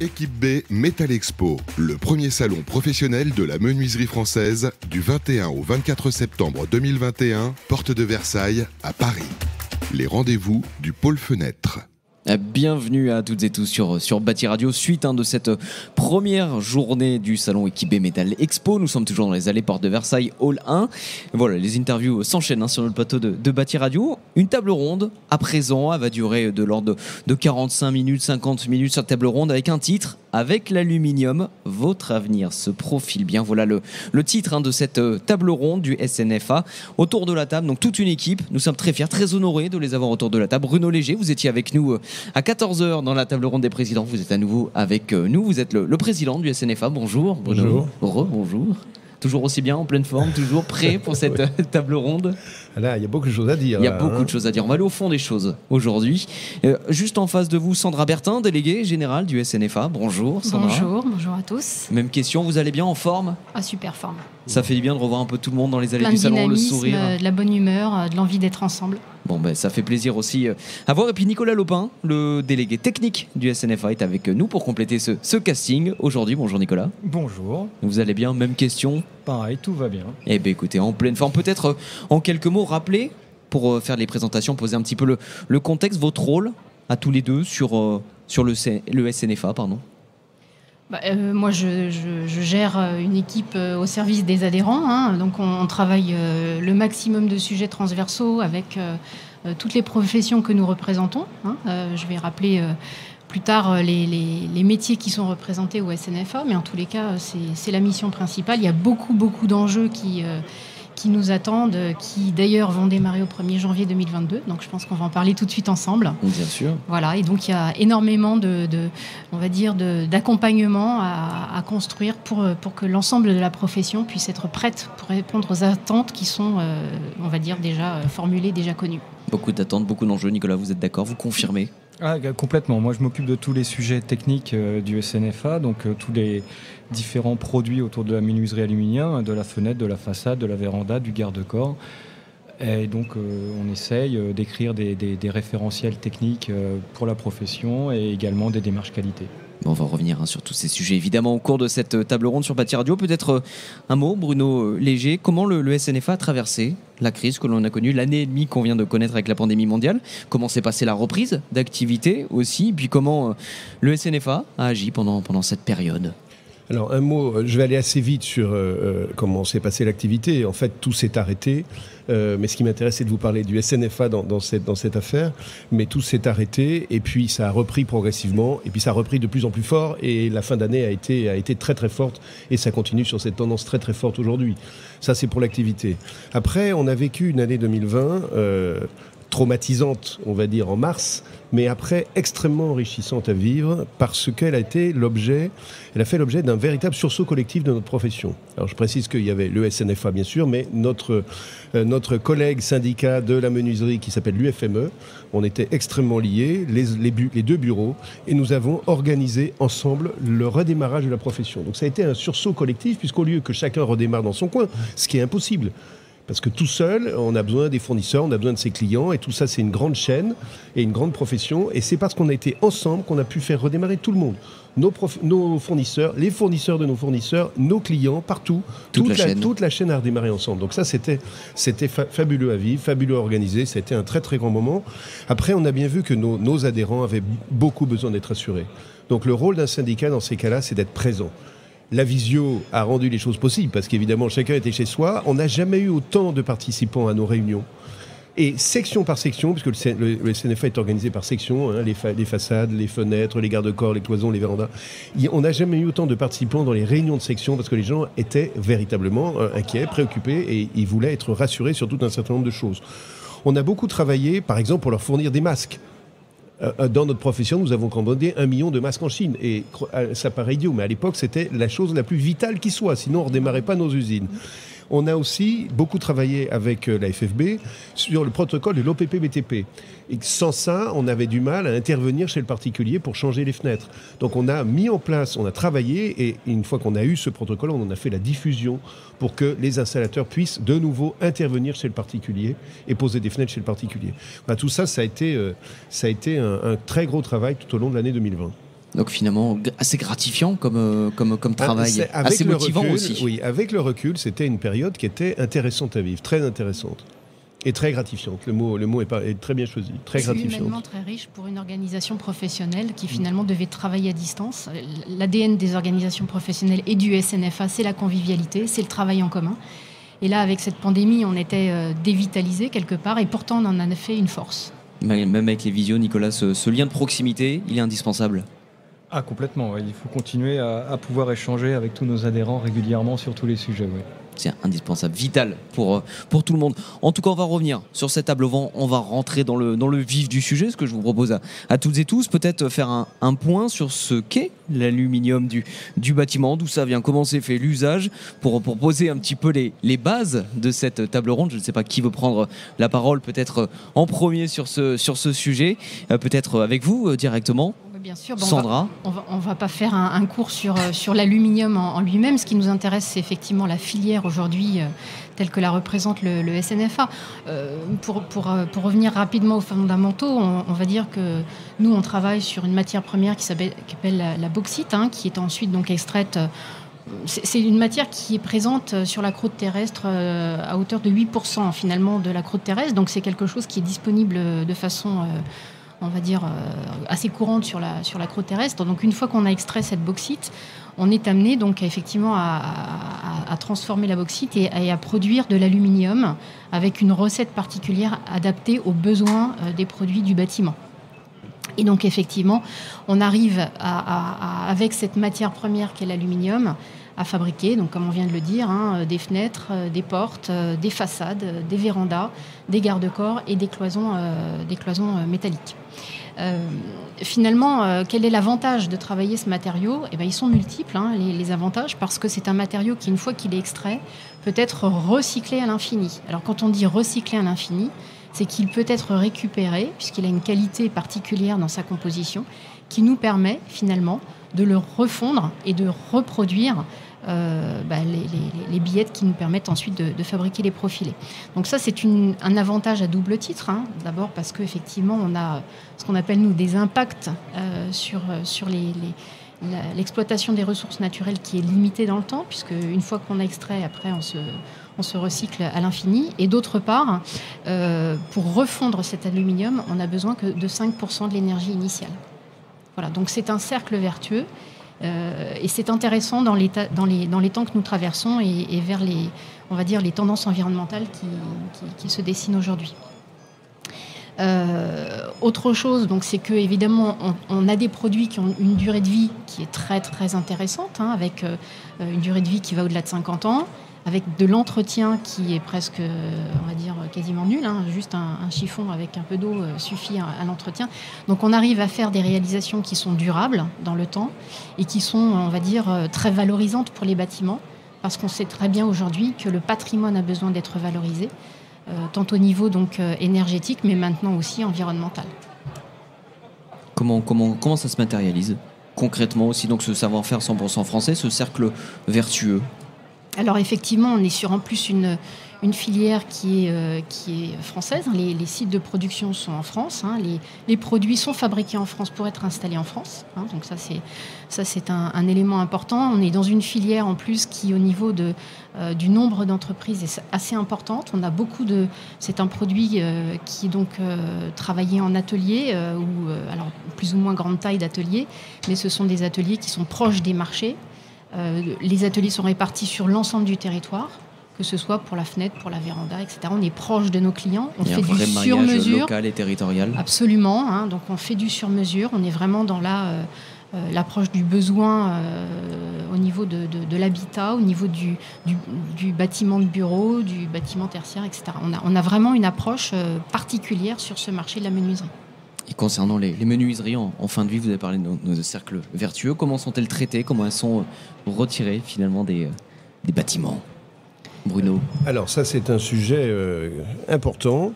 Équipe B Metal Expo, le premier salon professionnel de la menuiserie française du 21 au 24 septembre 2021, porte de Versailles à Paris. Les rendez-vous du pôle fenêtre. Bienvenue à toutes et tous sur Bâti Radio, suite de cette première journée du salon Équipe B Metal Expo. Nous sommes toujours dans les allées portes de Versailles, Hall 1. Voilà, les interviews s'enchaînent sur notre plateau de Bâti Radio. Une table ronde, à présent, elle va durer de l'ordre de 45 minutes, 50 minutes, cette table ronde avec un titre. Avec l'aluminium, votre avenir se profile bien. Voilà le titre de cette table ronde du SNFA. Autour de la table, donc toute une équipe. Nous sommes très fiers, très honorés de les avoir autour de la table. Bruno Léger, vous étiez avec nous à 14h dans la table ronde des présidents. Vous êtes à nouveau avec nous. Vous êtes le président du SNFA. Bonjour Bruno. Bonjour. Bonjour. Toujours aussi bien, en pleine forme, toujours prêt pour cette table ronde. Là, il y a beaucoup de choses à dire. Il y a beaucoup de choses à dire. On va aller au fond des choses aujourd'hui. Juste en face de vous, Sandra Bertin, déléguée générale du SNFA. Bonjour Sandra. Bonjour à tous. Même question, vous allez bien, en forme ? Ah, super forme. Ça fait du bien de revoir un peu tout le monde dans les allées Plein du de salon, le dynamisme, sourire. de la bonne humeur, de l'envie d'être ensemble. Bon, ça fait plaisir aussi à voir. Et puis Nicolas Lopin, le délégué technique du SNFA, est avec nous pour compléter ce casting aujourd'hui. Bonjour Nicolas. Bonjour. Vous allez bien ? Même question ? Pareil, tout va bien. Eh bien écoutez, en pleine forme. Peut-être en quelques mots, rappeler, pour faire les présentations, poser un petit peu le contexte, votre rôle à tous les deux sur le SNFA, pardon. Moi, je gère une équipe au service des adhérents. Donc, on travaille le maximum de sujets transversaux avec toutes les professions que nous représentons. Je vais rappeler plus tard les métiers qui sont représentés au SNFA, mais en tous les cas, c'est la mission principale. Il y a beaucoup d'enjeux qui nous attendent, qui d'ailleurs vont démarrer au 1er janvier 2022. Donc je pense qu'on va en parler tout de suite ensemble. Bien sûr. Voilà, et donc il y a énormément d'accompagnement à construire pour que l'ensemble de la profession puisse être prête pour répondre aux attentes qui sont, déjà formulées, déjà connues. Beaucoup d'attentes, beaucoup d'enjeux. Nicolas, vous êtes d'accord ? Vous confirmez ? Complètement. Moi, je m'occupe de tous les sujets techniques du SNFA, donc tous les différents produits autour de la menuiserie aluminium, de la fenêtre, de la façade, de la véranda, du garde-corps. Et donc, on essaye d'écrire des référentiels techniques pour la profession et également des démarches qualité. Bon, on va revenir sur tous ces sujets, évidemment, au cours de cette table ronde sur Bâti Radio. Peut-être un mot, Bruno Léger. Comment le SNFA a traversé la crise que l'on a connue, l'année et demie qu'on vient de connaître avec la pandémie mondiale? Comment s'est passée la reprise d'activité aussi? Puis comment le SNFA a agi pendant cette période? Alors un mot, je vais aller assez vite sur comment s'est passée l'activité. En fait, tout s'est arrêté. Mais ce qui m'intéresse, c'est de vous parler du SNFA dans cette affaire. Mais tout s'est arrêté et puis ça a repris progressivement. Et puis ça a repris de plus en plus fort. Et la fin d'année a été très très forte. Et ça continue sur cette tendance très très forte aujourd'hui. Ça, c'est pour l'activité. Après, on a vécu une année 2020 traumatisante, on va dire, en mars, mais après extrêmement enrichissante à vivre parce qu'elle a fait l'objet d'un véritable sursaut collectif de notre profession. Alors je précise qu'il y avait le SNFA bien sûr, mais notre collègue syndicat de la menuiserie qui s'appelle l'UFME, on était extrêmement liés, les deux bureaux, et nous avons organisé ensemble le redémarrage de la profession. Donc ça a été un sursaut collectif puisqu'au lieu que chacun redémarre dans son coin, ce qui est impossible, parce que tout seul, on a besoin des fournisseurs, on a besoin de ses clients, et tout ça, c'est une grande chaîne et une grande profession. Et c'est parce qu'on a été ensemble qu'on a pu faire redémarrer tout le monde. Nos fournisseurs, les fournisseurs de nos fournisseurs, nos clients, partout. Toute la chaîne a redémarré ensemble. Donc ça, c'était fabuleux à vivre, fabuleux à organiser. Ça a été un très, très grand moment. Après, on a bien vu que nos adhérents avaient beaucoup besoin d'être assurés. Donc le rôle d'un syndicat dans ces cas-là, c'est d'être présent. La visio a rendu les choses possibles parce qu'évidemment, chacun était chez soi. On n'a jamais eu autant de participants à nos réunions. Et section par section, puisque le SNFA est organisé par section, les façades, les fenêtres, les garde-corps, les cloisons, les vérandas. On n'a jamais eu autant de participants dans les réunions de section parce que les gens étaient véritablement inquiets, préoccupés et ils voulaient être rassurés sur tout un certain nombre de choses. On a beaucoup travaillé, par exemple, pour leur fournir des masques. Dans notre profession, nous avons commandé 1 million de masques en Chine. Et ça paraît idiot, mais à l'époque, c'était la chose la plus vitale qui soit. Sinon, on ne redémarrait pas nos usines. On a aussi beaucoup travaillé avec la FFB sur le protocole de l'OPP-BTP. Et sans ça, on avait du mal à intervenir chez le particulier pour changer les fenêtres. Donc on a mis en place, on a travaillé, et une fois qu'on a eu ce protocole, on en a fait la diffusion pour que les installateurs puissent de nouveau intervenir chez le particulier et poser des fenêtres chez le particulier. Tout ça, ça a été un très gros travail tout au long de l'année 2020. Donc finalement, assez gratifiant comme travail, assez motivant aussi. Oui, avec le recul, c'était une période qui était intéressante à vivre, très intéressante. Et très gratifiante. Le mot est très bien choisi. Très gratifiant. C'est humainement très riche pour une organisation professionnelle qui finalement devait travailler à distance. L'ADN des organisations professionnelles et du SNFA, c'est la convivialité, c'est le travail en commun. Et là, avec cette pandémie, on était dévitalisés quelque part et pourtant on en a fait une force. Même avec les visios, Nicolas, ce lien de proximité, il est indispensable. Ah, complètement. Ouais. Il faut continuer à pouvoir échanger avec tous nos adhérents régulièrement sur tous les sujets. Ouais. C'est indispensable, vital pour tout le monde. En tout cas, on va revenir sur cette table ronde. On va rentrer dans le vif du sujet, ce que je vous propose à toutes et tous. Peut-être faire un point sur ce qu'est l'aluminium du bâtiment, d'où ça vient, comment c'est fait, l'usage, pour poser un petit peu les bases de cette table ronde. Je ne sais pas qui veut prendre la parole, peut-être en premier sur ce sujet. Peut-être avec vous directement. Bien sûr, Sandra. On va pas faire un cours sur l'aluminium en lui-même. Ce qui nous intéresse, c'est effectivement la filière aujourd'hui telle que la représente le SNFA. Pour revenir rapidement aux fondamentaux, on va dire que nous, on travaille sur une matière première qui s'appelle la bauxite, qui est ensuite donc extraite. C'est une matière qui est présente sur la croûte terrestre à hauteur de 8% finalement de la croûte terrestre. Donc c'est quelque chose qui est disponible de façon on va dire, assez courante sur la croûte terrestre. Donc une fois qu'on a extrait cette bauxite, on est amené donc effectivement à transformer la bauxite et à produire de l'aluminium avec une recette particulière adaptée aux besoins des produits du bâtiment. Et donc effectivement, on arrive avec cette matière première qu'est l'aluminium à fabriquer, donc comme on vient de le dire, des fenêtres, des portes, des façades, des vérandas, des garde-corps et des cloisons métalliques. Finalement, quel est l'avantage de travailler ce matériau ? Ils sont multiples, les avantages, parce que c'est un matériau qui, une fois qu'il est extrait, peut être recyclé à l'infini. Alors quand on dit recyclé à l'infini, c'est qu'il peut être récupéré, puisqu'il a une qualité particulière dans sa composition, qui nous permet finalement de le refondre et de reproduire les billettes qui nous permettent ensuite de fabriquer les profilés. Donc ça, c'est un avantage à double titre. D'abord parce qu'effectivement, on a ce qu'on appelle, nous, des impacts sur l'exploitation des ressources naturelles qui est limitée dans le temps, puisque une fois qu'on a extrait, après, on se recycle à l'infini. Et d'autre part, pour refondre cet aluminium, on n'a besoin que de 5% de l'énergie initiale. Voilà, donc c'est un cercle vertueux. Et c'est intéressant dans les temps que nous traversons et vers les tendances environnementales qui se dessinent aujourd'hui. Autre chose, donc, c'est que évidemment on a des produits qui ont une durée de vie qui est très très intéressante, avec une durée de vie qui va au-delà de 50 ans, avec de l'entretien qui est presque, on va dire, quasiment nul. Juste un chiffon avec un peu d'eau suffit à l'entretien. Donc on arrive à faire des réalisations qui sont durables dans le temps et qui sont, on va dire, très valorisantes pour les bâtiments, parce qu'on sait très bien aujourd'hui que le patrimoine a besoin d'être valorisé, tant au niveau donc énergétique, mais maintenant aussi environnemental. Comment ça se matérialise concrètement aussi, donc ce savoir-faire 100% français, ce cercle vertueux? Alors effectivement, on est sur en plus une filière qui est française. Les sites de production sont en France. Les produits sont fabriqués en France pour être installés en France. Donc ça c'est un élément important. On est dans une filière en plus qui, au niveau du nombre d'entreprises, est assez importante. On a c'est un produit qui est donc travaillé en atelier, alors plus ou moins grande taille d'atelier, mais ce sont des ateliers qui sont proches des marchés. Les ateliers sont répartis sur l'ensemble du territoire, que ce soit pour la fenêtre, pour la véranda, etc. On est proche de nos clients. On fait du sur-mesure, local et territorial. Absolument. Donc on fait du sur-mesure. On est vraiment dans l'approche du besoin au niveau de l'habitat, au niveau du bâtiment de bureau, du bâtiment tertiaire, etc. On a vraiment une approche particulière sur ce marché de la menuiserie. Et concernant les menuiseries en fin de vie, vous avez parlé de nos cercles vertueux. Comment sont-elles traitées? Comment elles sont retirées finalement des bâtiments? Bruno? Alors ça, c'est un sujet important.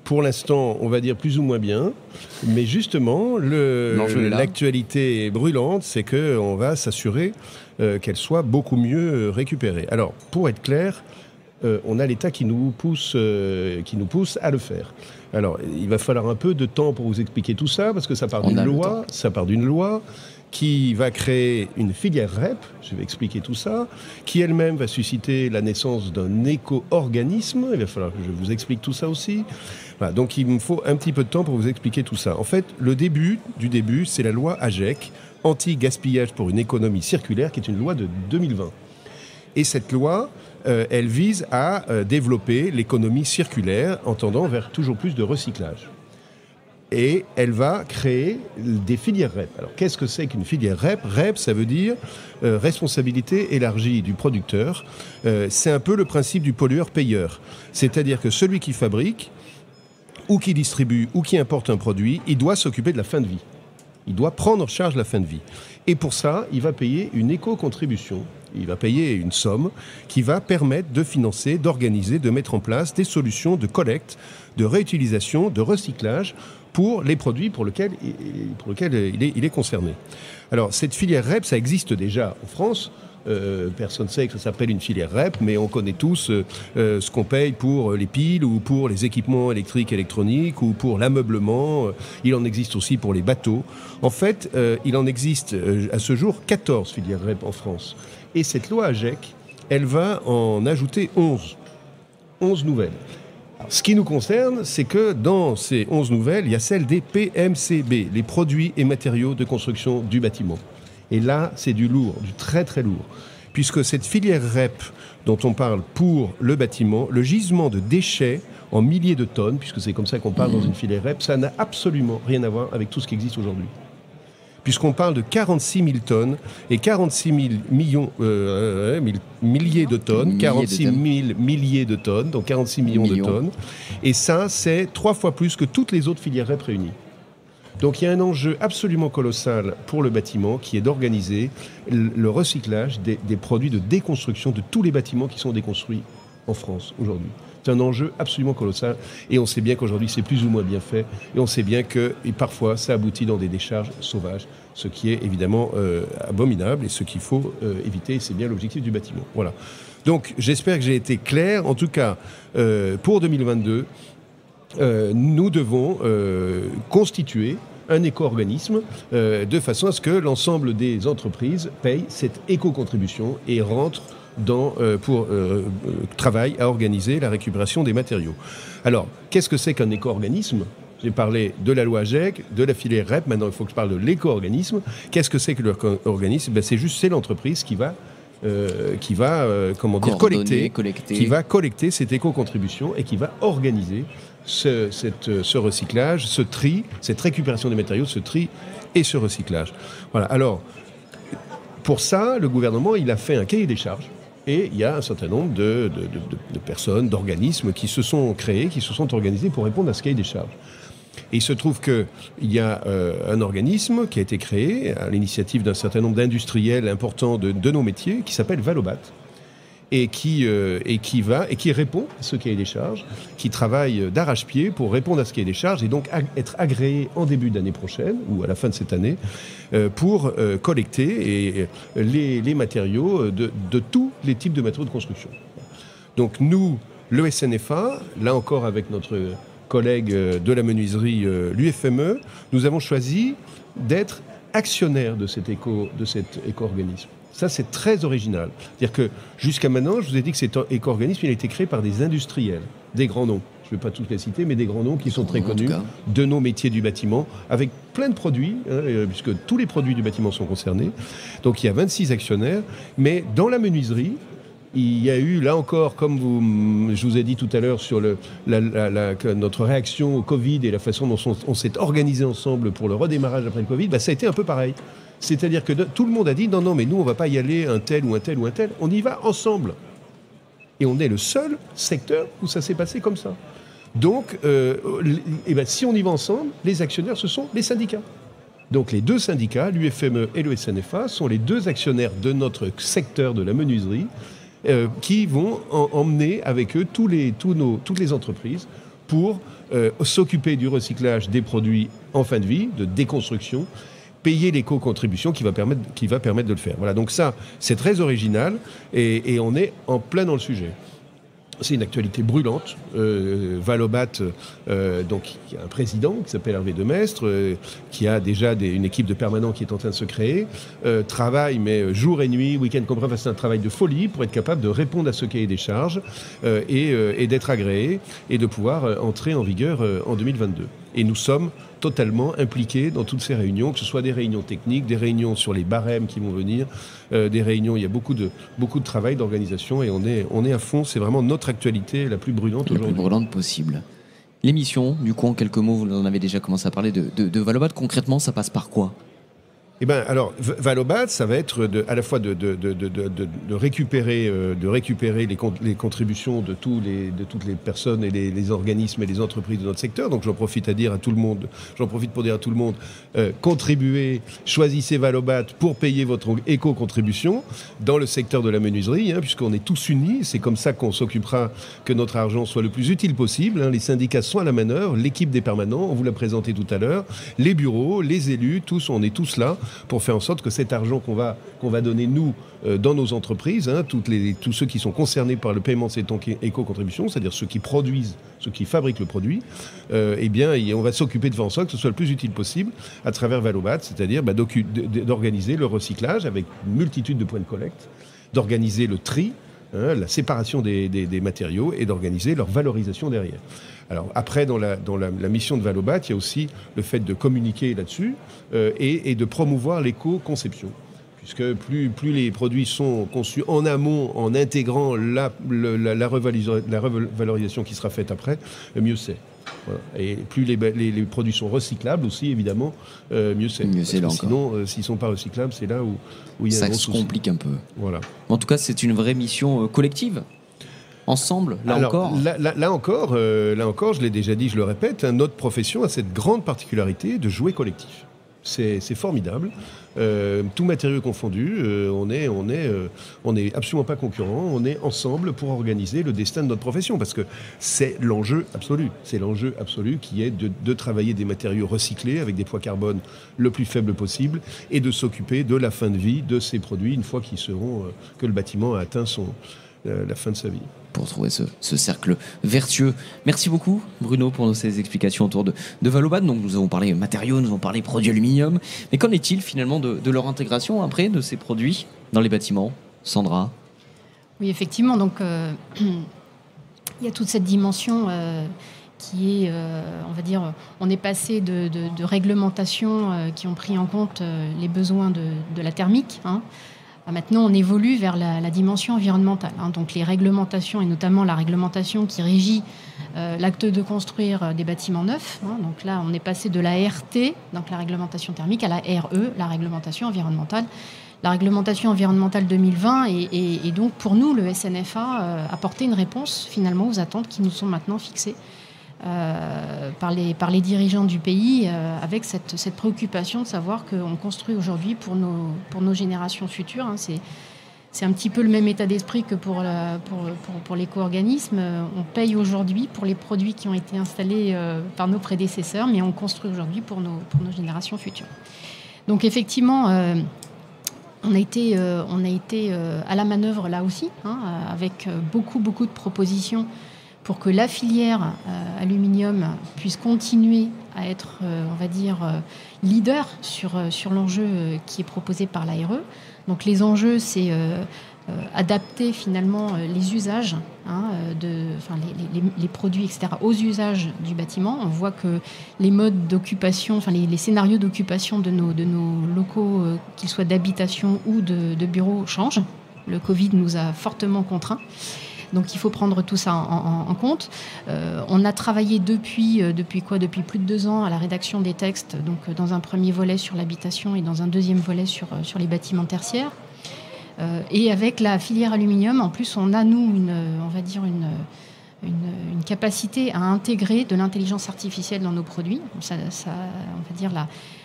Pour l'instant, on va dire plus ou moins bien. Mais justement, l'actualité brûlante, c'est qu'on va s'assurer qu'elle soit beaucoup mieux récupérée. Alors, pour être clair, on a l'État qui nous pousse à le faire. Alors, il va falloir un peu de temps pour vous expliquer tout ça, parce que ça part d'une loi qui va créer une filière REP, je vais expliquer tout ça, qui elle-même va susciter la naissance d'un éco-organisme. Il va falloir que je vous explique tout ça aussi. Voilà, donc il me faut un petit peu de temps pour vous expliquer tout ça. En fait, le début du début, c'est la loi AGEC, anti-gaspillage pour une économie circulaire, qui est une loi de 2020. Et cette loi, elle vise à développer l'économie circulaire en tendant vers toujours plus de recyclage. Et elle va créer des filières REP. Alors, qu'est-ce que c'est qu'une filière REP ? REP, ça veut dire responsabilité élargie du producteur. C'est un peu le principe du pollueur-payeur. C'est-à-dire que celui qui fabrique, ou qui distribue, ou qui importe un produit, il doit s'occuper de la fin de vie. Il doit prendre en charge la fin de vie. Et pour ça, il va payer une éco-contribution. Il va payer une somme qui va permettre de financer, d'organiser, de mettre en place des solutions de collecte, de réutilisation, de recyclage pour les produits pour lesquels il est concerné. Alors, cette filière REP, ça existe déjà en France. Personne ne sait que ça s'appelle une filière REP, mais on connaît tous ce qu'on paye pour les piles ou pour les équipements électriques, électroniques ou pour l'ameublement. Il en existe aussi pour les bateaux. En fait, il en existe à ce jour 14 filières REP en France. Et cette loi AGEC, elle va en ajouter 11 nouvelles. Alors, ce qui nous concerne, c'est que dans ces 11 nouvelles, il y a celle des PMCB, les produits et matériaux de construction du bâtiment. Et là, c'est du lourd, du très très lourd. Puisque cette filière REP dont on parle pour le bâtiment, le gisement de déchets en milliers de tonnes, puisque c'est comme ça qu'on parle dans une filière REP, ça n'a absolument rien à voir avec tout ce qui existe aujourd'hui. Puisqu'on parle de 46 000 tonnes et 46 000 milliers de tonnes, 46 000 milliers de tonnes, donc 46 millions de tonnes. Et ça, c'est 3 fois plus que toutes les autres filières REP réunies. Donc il y a un enjeu absolument colossal pour le bâtiment qui est d'organiser le recyclage des produits de déconstruction de tous les bâtiments qui sont déconstruits en France aujourd'hui. C'est un enjeu absolument colossal et on sait bien qu'aujourd'hui c'est plus ou moins bien fait et on sait bien que parfois ça aboutit dans des décharges sauvages, ce qui est évidemment abominable et ce qu'il faut éviter, c'est bien l'objectif du bâtiment. Voilà. Donc j'espère que j'ai été clair. En tout cas, pour 2022, nous devons constituer un éco-organisme de façon à ce que l'ensemble des entreprises payent cette éco-contribution et rentrent pour travail à organiser la récupération des matériaux. Alors, qu'est-ce que c'est qu'un éco-organisme ? J'ai parlé de la loi AGEC, de la filière REP, maintenant il faut que je parle de l'éco-organisme. Qu'est-ce que c'est que l'éco-organisme ? C'est l'entreprise qui va collecter cette éco-contribution et qui va organiser ce recyclage, ce tri, cette récupération des matériaux, ce tri et ce recyclage. Voilà. Alors, pour ça, le gouvernement, il a fait un cahier des charges et il y a un certain nombre de personnes, d'organismes qui se sont créés, qui se sont organisés pour répondre à ce cahier des charges. Et il se trouve qu'il y a un organisme qui a été créé à l'initiative d'un certain nombre d'industriels importants de nos métiers qui s'appelle Valobat et qui répond à ce cahier des charges, qui travaille d'arrache-pied pour répondre à ce cahier des charges et donc être agréé en début d'année prochaine ou à la fin de cette année pour collecter les matériaux de tous les types de matériaux de construction. Donc nous, le SNFA, là encore avec notre collègue de la menuiserie, l'UFME, nous avons choisi d'être actionnaires de cet éco-organisme. Ça, c'est très original. C'est-à-dire que jusqu'à maintenant, je vous ai dit que cet éco-organisme, il a été créé par des industriels, des grands noms. Je ne vais pas tous les citer, mais des grands noms qui sont très connus de nos métiers du bâtiment, avec plein de produits, puisque tous les produits du bâtiment sont concernés. Donc il y a 26 actionnaires, mais dans la menuiserie, il y a eu, là encore, comme je vous ai dit tout à l'heure sur notre réaction au Covid et la façon dont on s'est organisé ensemble pour le redémarrage après le Covid, ça a été un peu pareil. C'est-à-dire que tout le monde a dit non, mais nous, on ne va pas y aller un tel ou un tel ou un tel, on y va ensemble. Et on est le seul secteur où ça s'est passé comme ça. Donc, si on y va ensemble, les actionnaires, ce sont les syndicats. Donc les deux syndicats, l'UFME et le SNFA, sont les deux actionnaires de notre secteur de la menuiserie, qui vont emmener avec eux toutes les entreprises pour s'occuper du recyclage des produits en fin de vie, de déconstruction, payer l'éco-contribution qui va permettre de le faire. Voilà, donc ça, c'est très original et on est en plein dans le sujet. C'est une actualité brûlante. Valobat, donc, il y a un président qui s'appelle Hervé Demestre, qui a déjà une équipe de permanents qui est en train de se créer, travaille, mais jour et nuit, week-end compris, c'est un travail de folie pour être capable de répondre à ce cahier des charges et d'être agréé et de pouvoir entrer en vigueur en 2022. Et nous sommes totalement impliqués dans toutes ces réunions, que ce soit des réunions techniques, des réunions sur les barèmes qui vont venir, des réunions, il y a beaucoup de travail d'organisation et on est à fond, c'est vraiment notre actualité la plus brûlante aujourd'hui. La plus brûlante possible. L'émission, du coup, en quelques mots, vous en avez déjà commencé à parler de Valobat. Concrètement, ça passe par quoi ? Eh ben, alors, Valobat, ça va être à la fois de récupérer les contributions de toutes les personnes et les organismes et les entreprises de notre secteur. Donc, j'en profite pour dire à tout le monde, contribuez, choisissez Valobat pour payer votre éco-contribution dans le secteur de la menuiserie, puisqu'on est tous unis. C'est comme ça qu'on s'occupera que notre argent soit le plus utile possible. Les syndicats sont à la manœuvre, l'équipe des permanents, on vous l'a présenté tout à l'heure, les bureaux, les élus, on est tous là pour faire en sorte que cet argent qu'on va donner, nous, dans nos entreprises, tous ceux qui sont concernés par le paiement de cette éco-contribution, c'est-à-dire ceux qui produisent, ceux qui fabriquent le produit, on va s'occuper de faire en sorte que ce soit le plus utile possible à travers Valobat, c'est-à-dire d'organiser le recyclage avec une multitude de points de collecte, d'organiser le tri, la séparation des matériaux et d'organiser leur valorisation derrière. Alors après, dans la mission de Valobat, il y a aussi le fait de communiquer là-dessus et de promouvoir l'éco-conception. Puisque plus les produits sont conçus en amont, en intégrant la revalorisation qui sera faite après, mieux c'est. Voilà. Et plus les produits sont recyclables aussi, évidemment, mieux c'est. Sinon, s'ils ne sont pas recyclables, c'est là où il y a un gros souci. Ça se complique un peu. Voilà. En tout cas, c'est une vraie mission collective. Ensemble, là encore, je l'ai déjà dit, je le répète, notre profession a cette grande particularité de jouer collectif. C'est formidable. Tout matériau confondu, on est absolument pas concurrents. On est ensemble pour organiser le destin de notre profession, parce que c'est l'enjeu absolu. C'est l'enjeu absolu qui est de travailler des matériaux recyclés avec des poids carbone le plus faible possible et de s'occuper de la fin de vie de ces produits une fois que le bâtiment a atteint la fin de sa vie. Pour trouver ce cercle vertueux. Merci beaucoup, Bruno, pour ces explications autour de Valobat. Donc, nous avons parlé matériaux, nous avons parlé produits aluminium. Mais qu'en est-il finalement de leur intégration après, de ces produits dans les bâtiments ? Sandra ? Oui, effectivement. Donc, il y a toute cette dimension qui est, on va dire, on est passé de réglementations qui ont pris en compte les besoins de la thermique, Maintenant, on évolue vers la dimension environnementale. Donc, les réglementations, et notamment la réglementation qui régit l'acte de construire des bâtiments neufs. Donc là, on est passé de la RT, donc la réglementation thermique, à la RE, la réglementation environnementale. La réglementation environnementale 2020 et donc, pour nous, le SNFA apporter une réponse, finalement, aux attentes qui nous sont maintenant fixées par les dirigeants du pays, avec cette préoccupation de savoir qu'on construit aujourd'hui pour nos générations futures. C'est un petit peu le même état d'esprit que pour l'éco-organisme. On paye aujourd'hui pour les produits qui ont été installés par nos prédécesseurs, mais on construit aujourd'hui pour nos générations futures. Donc effectivement, on a été à la manœuvre là aussi, avec beaucoup de propositions pour que la filière aluminium puisse continuer à être, on va dire, leader sur l'enjeu qui est proposé par l'ARE. Donc les enjeux, c'est adapter finalement les usages, les produits, etc., aux usages du bâtiment. On voit que les modes d'occupation, les scénarios d'occupation de nos locaux, qu'ils soient d'habitation ou de bureaux, changent. Le Covid nous a fortement contraints. Donc il faut prendre tout ça en compte. On a travaillé depuis plus de 2 ans à la rédaction des textes, donc dans un premier volet sur l'habitation et dans un deuxième volet sur les bâtiments tertiaires. Et avec la filière aluminium, en plus, on a, nous, une capacité à intégrer de l'intelligence artificielle dans nos produits. Ça on va dire,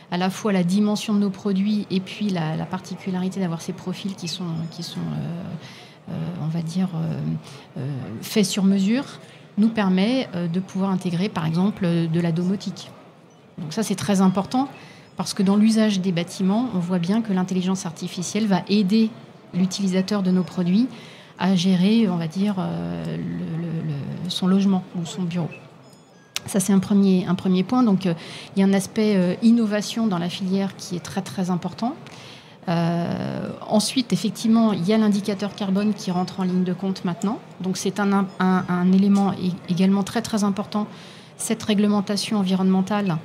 à la fois la dimension de nos produits et puis la particularité d'avoir ces profils qui sont on va dire, fait sur mesure, nous permet de pouvoir intégrer, par exemple, de la domotique. Donc ça, c'est très important, parce que dans l'usage des bâtiments, on voit bien que l'intelligence artificielle va aider l'utilisateur de nos produits à gérer, on va dire, son logement ou son bureau. Ça, c'est un premier point. Donc, il y a un aspect innovation dans la filière qui est très, très important. Ensuite, effectivement, il y a l'indicateur carbone qui rentre en ligne de compte maintenant. Donc, c'est un élément également très, très important. Cette réglementation environnementale,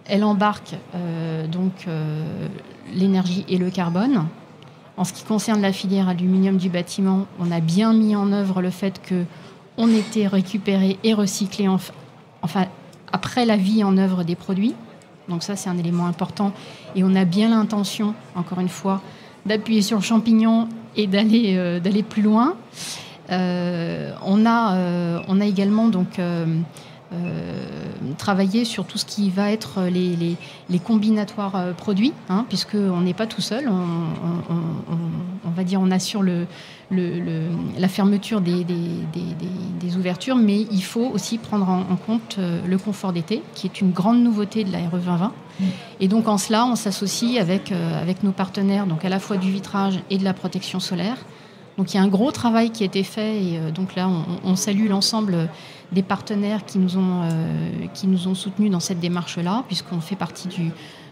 elle embarque l'énergie et le carbone. En ce qui concerne la filière aluminium du bâtiment, on a bien mis en œuvre le fait qu'on était récupéré et recyclé après la vie en œuvre des produits. Donc ça, c'est un élément important. Et on a bien l'intention, encore une fois, d'appuyer sur le champignon et d'aller plus loin. On a également travailler sur tout ce qui va être les combinatoires produits, puisqu'on n'est pas tout seul. On va dire on assure la fermeture des ouvertures, mais il faut aussi prendre en compte le confort d'été, qui est une grande nouveauté de la RE 2020. Et donc en cela, on s'associe avec nos partenaires, donc à la fois du vitrage et de la protection solaire. Donc il y a un gros travail qui a été fait et donc là on salue l'ensemble des partenaires qui nous ont soutenus dans cette démarche-là, puisqu'on fait partie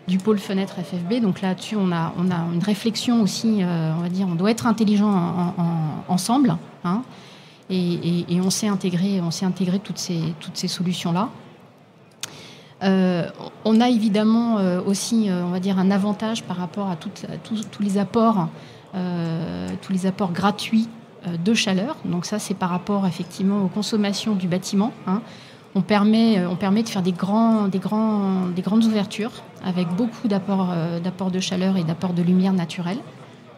du pôle fenêtre FFB. Donc là-dessus on a une réflexion aussi, on va dire, on doit être intelligent ensemble, et on s'est intégré toutes ces solutions-là. On a évidemment aussi, on va dire, un avantage par rapport à tous les apports gratuits de chaleur. Donc ça, c'est par rapport effectivement aux consommations du bâtiment. On permet de faire des grandes ouvertures avec beaucoup d'apports de chaleur et d'apports de lumière naturelle.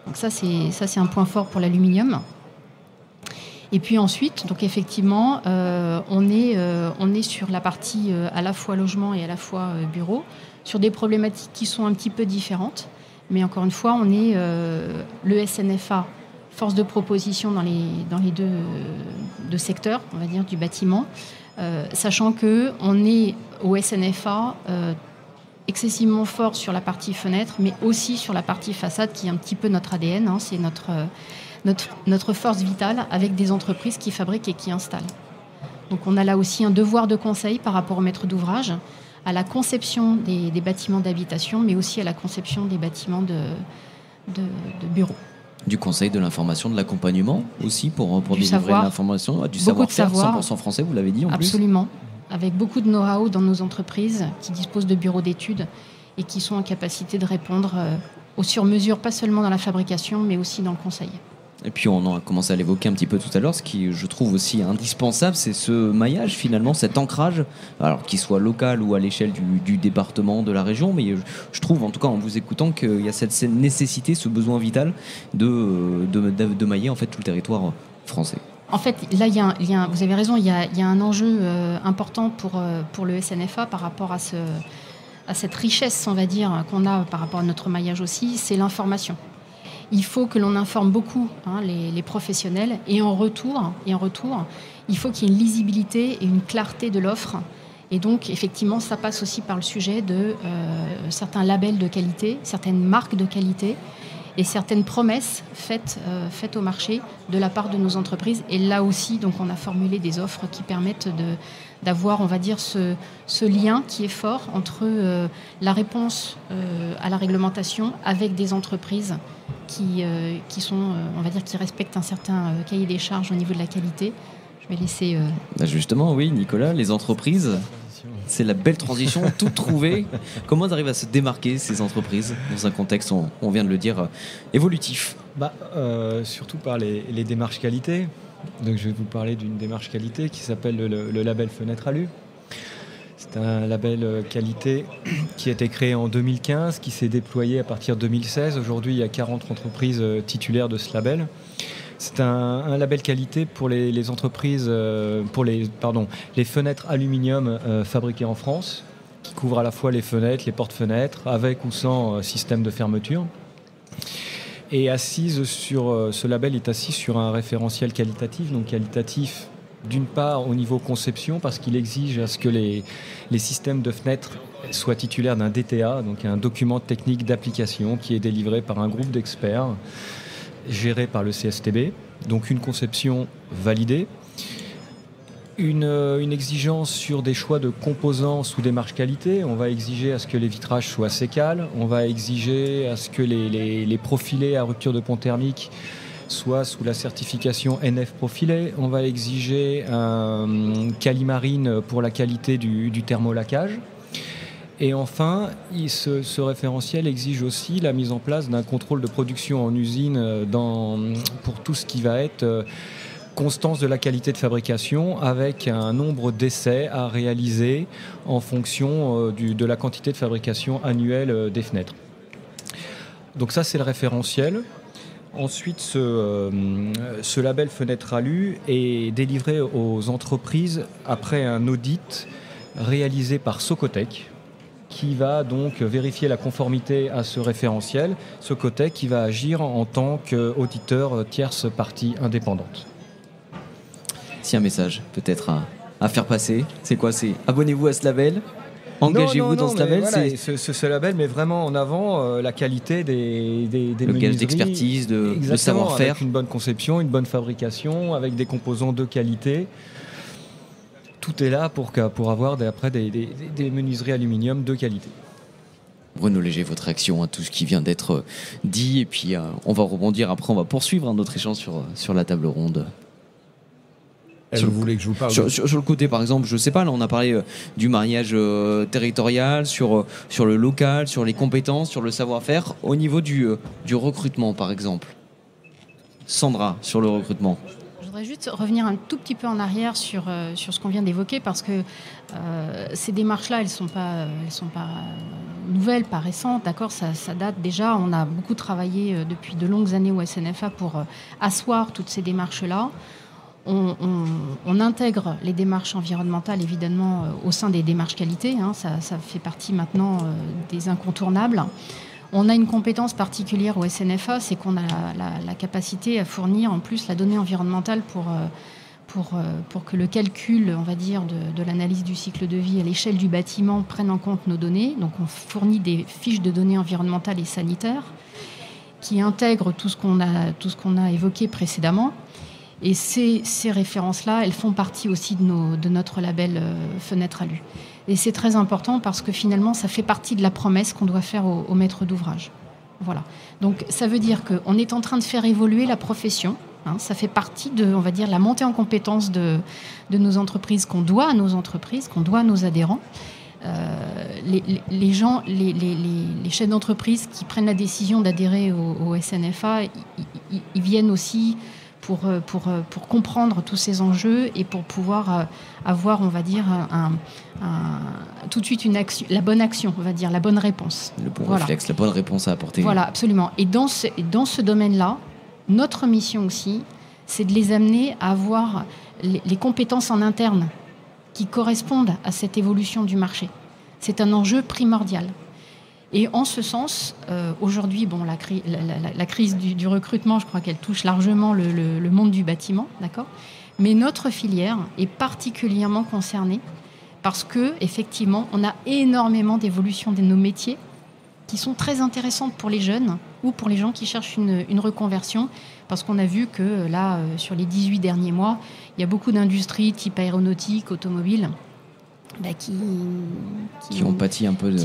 Donc ça, c'est un point fort pour l'aluminium. Et puis ensuite, donc effectivement, on est sur la partie à la fois logement et à la fois bureau, sur des problématiques qui sont un petit peu différentes. Mais encore une fois, on est le SNFA, force de proposition dans les deux secteurs, on va dire, du bâtiment, sachant qu'on est au SNFA excessivement fort sur la partie fenêtre, mais aussi sur la partie façade, qui est un petit peu notre ADN, c'est notre force vitale, avec des entreprises qui fabriquent et qui installent. Donc on a là aussi un devoir de conseil par rapport au maître d'ouvrage, à la conception des bâtiments d'habitation, mais aussi à la conception des bâtiments de bureaux. Du conseil, de l'information, de l'accompagnement aussi pour délivrer l'information, du savoir-faire, 100% français, vous l'avez dit en Absolument, avec beaucoup de know-how dans nos entreprises qui disposent de bureaux d'études et qui sont en capacité de répondre aux sur-mesures, pas seulement dans la fabrication, mais aussi dans le conseil. Et puis on a commencé à l'évoquer un petit peu tout à l'heure, ce qui je trouve aussi indispensable, c'est ce maillage finalement, cet ancrage, alors qu'il soit local ou à l'échelle du département, de la région, mais je trouve en tout cas en vous écoutant qu'il y a cette nécessité, ce besoin vital de mailler en fait tout le territoire français. En fait, là, vous avez raison, il y a un enjeu important pour le SNFA par rapport à cette richesse, on va dire, qu'on a par rapport à notre maillage aussi, c'est l'information. Il faut que l'on informe beaucoup les professionnels et en retour, il faut qu'il y ait une lisibilité et une clarté de l'offre. Et donc, effectivement, ça passe aussi par le sujet de certains labels de qualité, certaines marques de qualité et certaines promesses faites au marché de la part de nos entreprises. Et là aussi, donc, on a formulé des offres qui permettent d'avoir, on va dire, ce lien qui est fort entre la réponse à la réglementation avec des entreprises qui sont, on va dire, qui respectent un certain cahier des charges au niveau de la qualité. Je vais laisser... Justement, oui, Nicolas, les entreprises, c'est la belle transition, toute trouvée. Comment elles arrivent à se démarquer, ces entreprises, dans un contexte, on vient de le dire, évolutif? Surtout par les démarches qualité. Donc, je vais vous parler d'une démarche qualité qui s'appelle le label Fenêtre Alu. C'est un label qualité qui a été créé en 2015, qui s'est déployé à partir de 2016. Aujourd'hui, il y a 40 entreprises titulaires de ce label. C'est un label qualité pour les entreprises, pour les fenêtres aluminium fabriquées en France, qui couvrent à la fois les fenêtres, les portes-fenêtres, avec ou sans système de fermeture. Et ce label est assis sur un référentiel qualitatif, donc qualitatif d'une part au niveau conception, parce qu'il exige à ce que les systèmes de fenêtres soient titulaires d'un DTA, donc un document technique d'application qui est délivré par un groupe d'experts. gérée par le CSTB, donc une conception validée. Une exigence sur des choix de composants sous démarche qualité. On va exiger à ce que les vitrages soient sécales. On va exiger à ce que les profilés à rupture de pont thermique soient sous la certification NF Profilé. On va exiger un Calimarine pour la qualité du thermolaquage. Et enfin, ce référentiel exige aussi la mise en place d'un contrôle de production en usine pour tout ce qui va être constance de la qualité de fabrication, avec un nombre d'essais à réaliser en fonction de la quantité de fabrication annuelle des fenêtres. Donc ça, c'est le référentiel. Ensuite, ce label Fenêtre Alu est délivré aux entreprises après un audit réalisé par Socotec, qui va donc vérifier la conformité à ce référentiel. Socotec qui va agir en tant qu'auditeur tierce partie indépendante. Si un message peut-être à faire passer, c'est quoi? C'est abonnez-vous à ce label, engagez-vous dans ce label. Voilà, ce label met vraiment en avant la qualité des le gage d'expertise, de savoir-faire. Avec une bonne conception, une bonne fabrication, avec des composants de qualité. Tout est là pour avoir après des menuiseries aluminium de qualité. Bruno Léger, votre réaction à tout ce qui vient d'être dit, et puis on va rebondir après, on va poursuivre notre échange sur la table ronde. Vous voulez que je vous parle sur le côté, par exemple, je sais pas, là on a parlé du mariage territorial, sur le local, sur les compétences, sur le savoir-faire, au niveau du recrutement par exemple. Sandra, sur le recrutement. Je voudrais juste revenir un tout petit peu en arrière sur ce qu'on vient d'évoquer, parce que ces démarches-là, elles sont pas nouvelles, pas récentes, d'accord, ça date déjà. On a beaucoup travaillé depuis de longues années au SNFA pour asseoir toutes ces démarches-là. On intègre les démarches environnementales, évidemment, au sein des démarches qualité. Hein, ça fait partie maintenant des incontournables. On a une compétence particulière au SNFA, c'est qu'on a la capacité à fournir en plus la donnée environnementale pour que le calcul, on va dire, de l'analyse du cycle de vie à l'échelle du bâtiment prenne en compte nos données. Donc on fournit des fiches de données environnementales et sanitaires qui intègrent tout ce qu'on a évoqué précédemment. Et ces références-là, elles font partie aussi de notre label Fenêtre Alu. Et c'est très important parce que finalement, ça fait partie de la promesse qu'on doit faire au maître d'ouvrage. Voilà. Donc ça veut dire qu'on est en train de faire évoluer la profession. Hein, ça fait partie de, on va dire, la montée en compétence de nos entreprises, qu'on doit à nos entreprises, qu'on doit à nos adhérents. Les gens, les chefs d'entreprise qui prennent la décision d'adhérer au SNFA, ils viennent aussi pour comprendre tous ces enjeux et pour pouvoir avoir, on va dire, tout de suite la bonne action, on va dire, la bonne réponse. Le bon réflexe, la bonne réponse à apporter. Voilà, absolument. Et dans ce domaine-là, notre mission aussi, c'est de les amener à avoir les compétences en interne qui correspondent à cette évolution du marché. C'est un enjeu primordial. Et en ce sens, aujourd'hui, la crise du recrutement, je crois qu'elle touche largement le monde du bâtiment, d'accord ? Mais notre filière est particulièrement concernée parce que, effectivement, on a énormément d'évolutions de nos métiers qui sont très intéressantes pour les jeunes ou pour les gens qui cherchent une reconversion, parce qu'on a vu que là, sur les 18 derniers mois, il y a beaucoup d'industries type aéronautique, automobile, qui ont pâti un peu de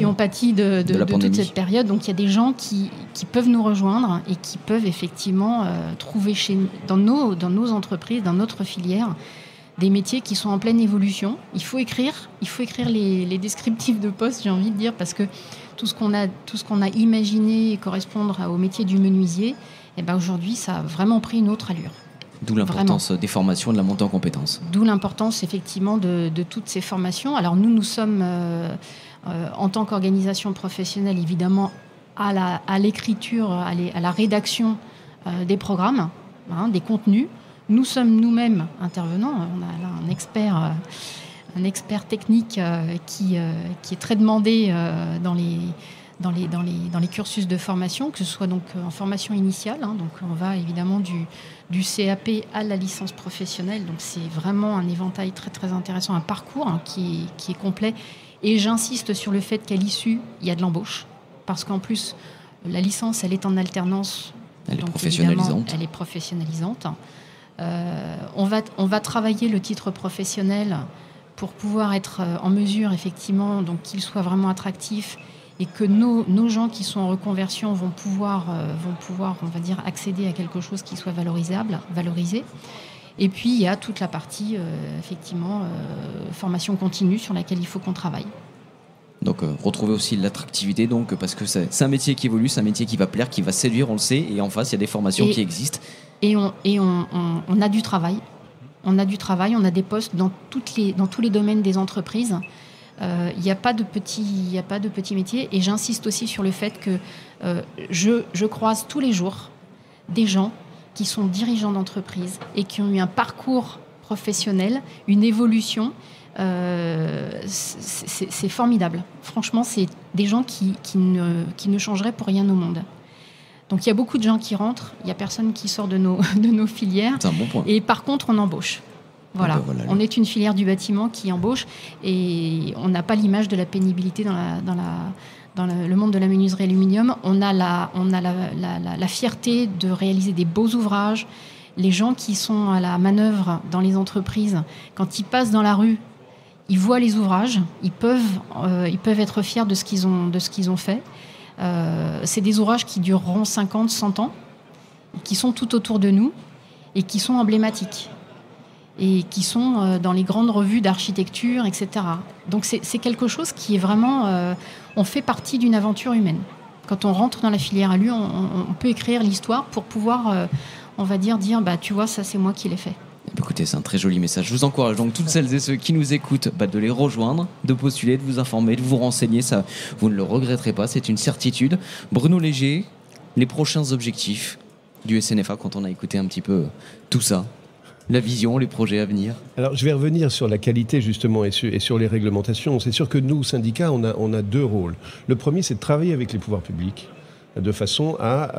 toute cette période. Donc il y a des gens qui peuvent nous rejoindre et qui peuvent effectivement trouver dans nos entreprises, dans notre filière, des métiers qui sont en pleine évolution. Il faut écrire les descriptifs de poste, j'ai envie de dire, parce que tout ce qu'on a imaginé correspondre au métier du menuisier, aujourd'hui, ça a vraiment pris une autre allure. D'où l'importance des formations et de la montée en compétences. D'où l'importance, effectivement, de toutes ces formations. Alors, nous sommes, en tant qu'organisation professionnelle, évidemment, à l'écriture, à la rédaction des programmes, des contenus. Nous sommes nous-mêmes intervenants. On a là un expert technique qui est très demandé dans les cursus de formation, que ce soit donc en formation initiale. Donc on va évidemment du CAP à la licence professionnelle. Donc c'est vraiment un éventail très très intéressant, un parcours qui est complet. Et j'insiste sur le fait qu'à l'issue, il y a de l'embauche. Parce qu'en plus, la licence, elle est en alternance Elle est Donc, professionnalisante. évidemment, elle est professionnalisante. On va travailler le titre professionnel pour pouvoir être en mesure, effectivement, donc qu'il soit vraiment attractif et que nos gens qui sont en reconversion vont pouvoir, on va dire, accéder à quelque chose qui soit valorisé. Et puis, il y a toute la partie, effectivement, formation continue sur laquelle il faut qu'on travaille. Donc retrouver aussi l'attractivité, donc, parce que c'est un métier qui évolue, c'est un métier qui va plaire, qui va séduire, on le sait, et en face, il y a des formations qui existent. Et on a du travail. On a du travail, on a des postes dans tous les domaines des entreprises. Il n'y a pas de petits métiers. Et j'insiste aussi sur le fait que je croise tous les jours des gens qui sont dirigeants d'entreprise et qui ont eu un parcours professionnel, une évolution. C'est formidable. Franchement, c'est des gens qui ne changeraient pour rien au monde. Donc il y a beaucoup de gens qui rentrent, il n'y a personne qui sort de nos filières. C'est un bon point. Et par contre, on embauche. Voilà. On est une filière du bâtiment qui embauche et on n'a pas l'image de la pénibilité dans le monde de la menuiserie aluminium. On a la fierté de réaliser des beaux ouvrages. Les gens qui sont à la manœuvre dans les entreprises, quand ils passent dans la rue, ils voient les ouvrages, ils peuvent être fiers de ce qu'ils ont fait. C'est des ouvrages qui dureront 50, 100 ans, qui sont tout autour de nous et qui sont emblématiques et qui sont dans les grandes revues d'architecture, etc. Donc c'est quelque chose qui est vraiment... on fait partie d'une aventure humaine. Quand on rentre dans la filière alu, on peut écrire l'histoire pour pouvoir, on va dire, tu vois, ça c'est moi qui l'ai fait. Écoutez, c'est un très joli message. Je vous encourage donc toutes celles et ceux qui nous écoutent de les rejoindre, de postuler, de vous informer, de vous renseigner. Ça, vous ne le regretterez pas, c'est une certitude. Bruno Léger, les prochains objectifs du SNFA quand on a écouté un petit peu tout ça, la vision, les projets à venir. Alors, je vais revenir sur la qualité, justement, et sur les réglementations. C'est sûr que nous, syndicats, on a deux rôles. Le premier, c'est de travailler avec les pouvoirs publics de façon à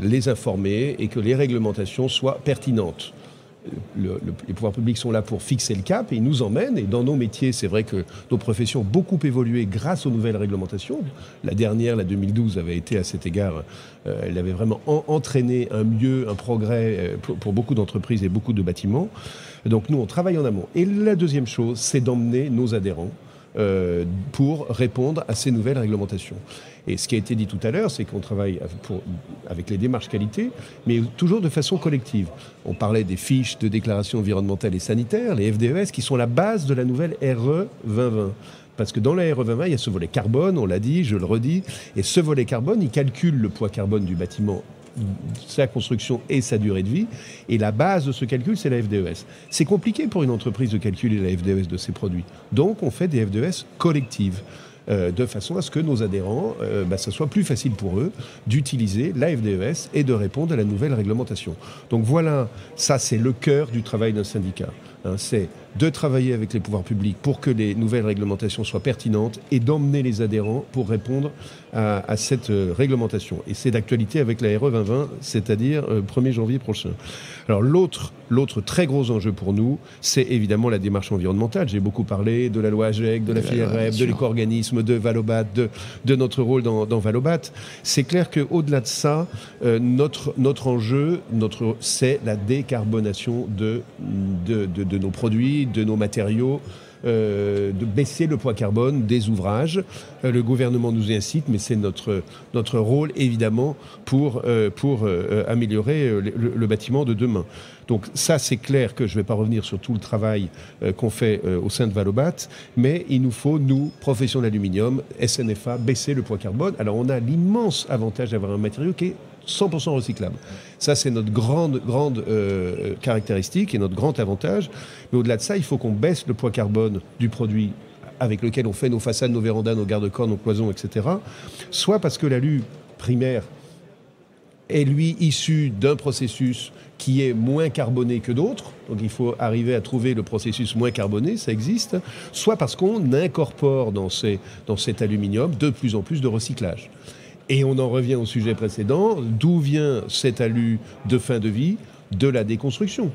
les informer et que les réglementations soient pertinentes. Les pouvoirs publics sont là pour fixer le cap et ils nous emmènent. Et dans nos métiers, c'est vrai que nos professions ont beaucoup évolué grâce aux nouvelles réglementations. La dernière, la 2012, avait été à cet égard, elle avait vraiment entraîné un progrès pour beaucoup d'entreprises et beaucoup de bâtiments. Donc nous, on travaille en amont. Et la deuxième chose, c'est d'emmener nos adhérents pour répondre à ces nouvelles réglementations. Et ce qui a été dit tout à l'heure, c'est qu'on travaille avec les démarches qualité, mais toujours de façon collective. On parlait des fiches de déclaration environnementale et sanitaire, les FDES, qui sont la base de la nouvelle RE 2020. Parce que dans la RE 2020, il y a ce volet carbone, on l'a dit, je le redis, et ce volet carbone, il calcule le poids carbone du bâtiment, sa construction et sa durée de vie. Et la base de ce calcul, c'est la FDES. C'est compliqué pour une entreprise de calculer la FDES de ses produits. Donc, on fait des FDES collectives. De façon à ce que nos adhérents, ça soit plus facile pour eux d'utiliser la FDES et de répondre à la nouvelle réglementation. Donc voilà, ça c'est le cœur du travail d'un syndicat. C'est de travailler avec les pouvoirs publics pour que les nouvelles réglementations soient pertinentes et d'emmener les adhérents pour répondre à cette réglementation. Et c'est d'actualité avec la RE 2020, c'est-à-dire 1er janvier prochain. Alors l'autre très gros enjeu pour nous, c'est évidemment la démarche environnementale. J'ai beaucoup parlé de la loi AGEC, de la filière REP, de l'éco-organisme, de Valobat, de notre rôle dans Valobat. C'est clair qu'au-delà de ça, notre enjeu, c'est la décarbonation de nos produits, de nos matériaux, de baisser le poids carbone des ouvrages. Le gouvernement nous y incite, mais c'est notre rôle, évidemment, pour améliorer le bâtiment de demain. Donc ça, c'est clair que je ne vais pas revenir sur tout le travail qu'on fait au sein de Valobat, mais il nous faut, nous, profession d'aluminium, SNFA, baisser le poids carbone. Alors on a l'immense avantage d'avoir un matériau qui est 100% recyclable. Ça, c'est notre grande caractéristique et notre grand avantage. Mais au-delà de ça, il faut qu'on baisse le poids carbone du produit avec lequel on fait nos façades, nos vérandas, nos garde-corps, nos cloisons, etc. Soit parce que l'alu primaire est, lui, issu d'un processus qui est moins carboné que d'autres. Donc il faut arriver à trouver le processus moins carboné, ça existe. Soit parce qu'on incorpore dans cet aluminium de plus en plus de recyclage. Et on en revient au sujet précédent, d'où vient cet alu de fin de vie? De la déconstruction.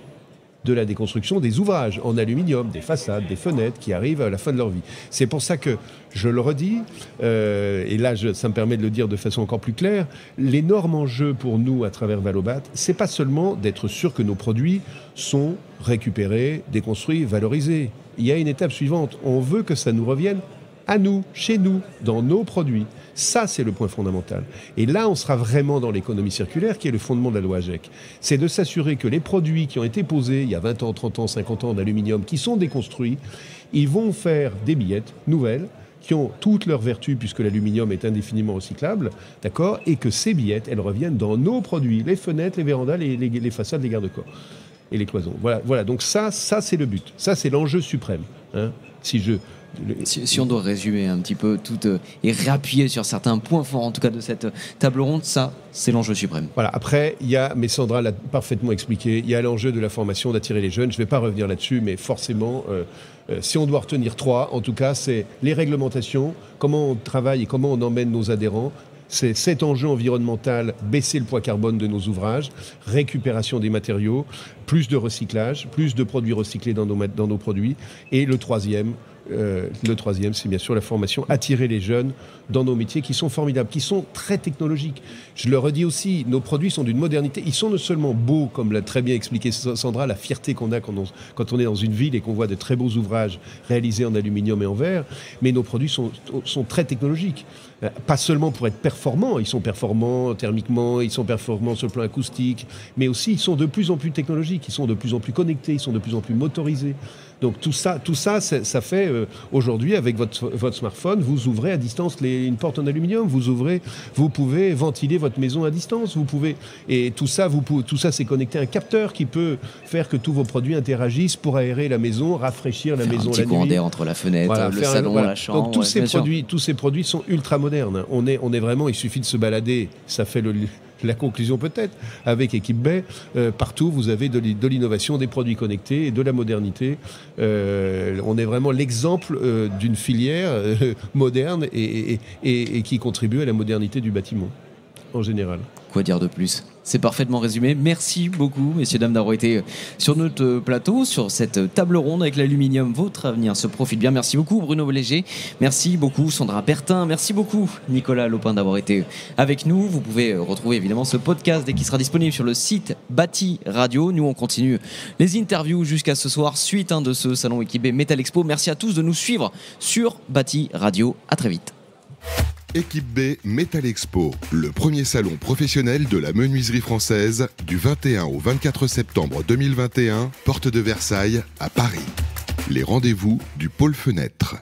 de la déconstruction des ouvrages en aluminium, des façades, des fenêtres qui arrivent à la fin de leur vie. C'est pour ça que, je le redis, et là ça me permet de le dire de façon encore plus claire, l'énorme enjeu pour nous à travers Valobat, c'est pas seulement d'être sûr que nos produits sont récupérés, déconstruits, valorisés. Il y a une étape suivante, on veut que ça nous revienne à nous, chez nous, dans nos produits. Ça, c'est le point fondamental. Et là, on sera vraiment dans l'économie circulaire, qui est le fondement de la loi AGEC. C'est de s'assurer que les produits qui ont été posés il y a 20 ans, 30 ans, 50 ans en aluminium, qui sont déconstruits, ils vont faire des billettes nouvelles, qui ont toutes leurs vertus, puisque l'aluminium est indéfiniment recyclable, d'accord, et que ces billettes, elles reviennent dans nos produits, les fenêtres, les vérandas, les façades, les garde-corps et les cloisons. Voilà. Donc ça, c'est le but. Ça, c'est l'enjeu suprême. Hein. Si on doit résumer un petit peu tout et réappuyer sur certains points forts, en tout cas de cette table ronde, ça, c'est l'enjeu suprême. Voilà. Après, mais Sandra l'a parfaitement expliqué, il y a l'enjeu de la formation, d'attirer les jeunes. Je ne vais pas revenir là-dessus, mais forcément, si on doit retenir 3, en tout cas, c'est les réglementations, comment on travaille et comment on emmène nos adhérents. C'est cet enjeu environnemental, baisser le poids carbone de nos ouvrages, récupération des matériaux, plus de recyclage, plus de produits recyclés dans nos produits. Et le troisième, c'est bien sûr la formation, attirer les jeunes dans nos métiers qui sont formidables, qui sont très technologiques. Je le redis aussi, nos produits sont d'une modernité. Ils sont non seulement beaux, comme l'a très bien expliqué Sandra, la fierté qu'on a quand on est dans une ville et qu'on voit de très beaux ouvrages réalisés en aluminium et en verre, mais nos produits sont très technologiques. Pas seulement pour être performants, ils sont performants thermiquement, ils sont performants sur le plan acoustique, mais aussi ils sont de plus en plus technologiques, ils sont de plus en plus connectés, ils sont de plus en plus motorisés. Donc tout ça fait aujourd'hui avec votre smartphone, vous ouvrez à distance une porte en aluminium, vous pouvez ventiler votre maison à distance, et tout ça c'est connecté à un capteur qui peut faire que tous vos produits interagissent pour aérer la maison, rafraîchir la maison la nuit. Un petit courant d'air entre la fenêtre, le salon, la chambre. Donc tous ces produits sont ultra modernes. On est vraiment, il suffit de se balader, ça fait la conclusion peut-être, avec Équipe Bay, partout vous avez de l'innovation, des produits connectés et de la modernité. On est vraiment l'exemple d'une filière moderne et qui contribue à la modernité du bâtiment en général. Quoi dire de plus ? C'est parfaitement résumé. Merci beaucoup, messieurs, dames, d'avoir été sur notre plateau, sur cette table ronde avec l'aluminium. Votre avenir se profite bien. Merci beaucoup, Bruno Léger. Merci beaucoup, Sandra Bertin. Merci beaucoup, Nicolas Lopin, d'avoir été avec nous. Vous pouvez retrouver évidemment ce podcast dès qu'il sera disponible sur le site Bâti Radio. Nous, on continue les interviews jusqu'à ce soir, suite de ce salon équipé Metal Expo. Merci à tous de nous suivre sur Bâti Radio. À très vite. Équipe B Metal Expo, le premier salon professionnel de la menuiserie française du 21 au 24 septembre 2021, porte de Versailles à Paris. Les rendez-vous du pôle fenêtre.